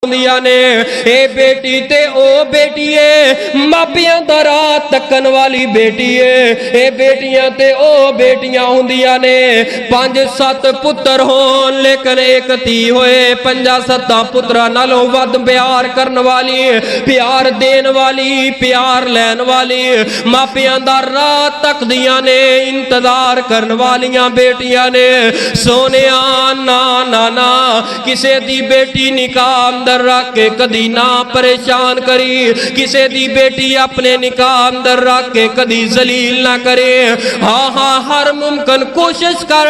ने ए बेटी ते ओ बेटीए मापियां दा राह तकन वाली बेटीए ए बेटियां ते ओ बेटियां हुंदियां ने 5-7 पुत्र होन लेकिन एक धी होए 5-7 पुत्रा नालों वध प्यार करन वाली प्यार देन वाली प्यार लैन वाली मापियां दा राह तकदियां ने इंतजार करन वालियां बेटियां ने सोनिया ना ना ना किसे दी बेटी निकाह रख के कदी ना परेशान करी किसे दी बेटी अपने निकाह अंदर रख के कदी जलील ना करे। हाँ हाँ हर मुमकिन कोशिश कर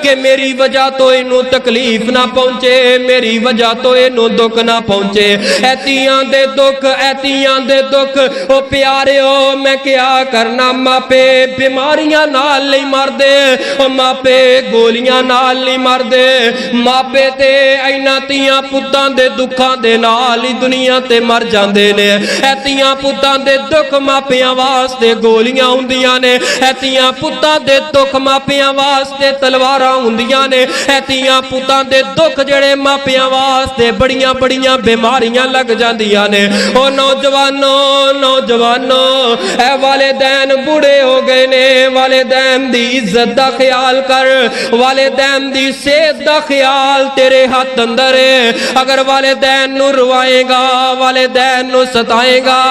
कि मेरी वजह तो इनू तकलीफ ना पहुंचे मेरी वजह तो इनू दुख ना पहुंचे। ऐतियां दे दुख ओ प्यारे हो मैं क्या करना मापे बीमारियां नाल नहीं मरदे ओ मापे गोलियां नाल नहीं मरदे मापे ते इन्हां तियां पुत्तां दे दुखां दे नाल ही दुनिया ते मर जांदे ने। ऐतियां पुत्तां दे दुख मापियां वास्ते गोलियां हुंदियां ने ऐतियां पुत्तां दे दुख मापियां वास्ते तलवारां हुंदियां ने ऐतियां पुत्तां दे दुख जेड़े मापियां वास्ते बड़ियां बड़ियां बीमारियां लग जांदियां ने। ओ नौजवानों ऐ वालिदैन बूढ़े हो गए ने वालिदैन दी इज्जत दा ख्याल कर वालिदैन दी सेहत दा ख्याल तेरे हाथ अंदर है। अगर वालिदैन नू रुआएगा वालिदैन नू सताएगा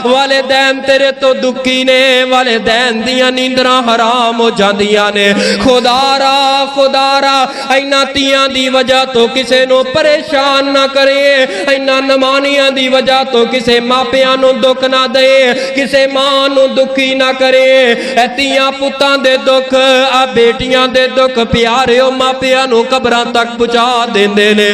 वालिदैन तेरे तो दुखी ने वालिदैन दियां नींदरां हराम हो जांदियां ने। खुदारा इन्हां तियां दी वजह तो किसे नू परेशान ना करे इन्हां नमानियां दी वजह तो किसे मापियां नू दुख ना दे किसे मां नू दुखी ना करे। तियां पुत्तां दे दुख आ बेटियां दे दुख प्यारे मापियां नू कबरां तक पहुंचा देंदे ने।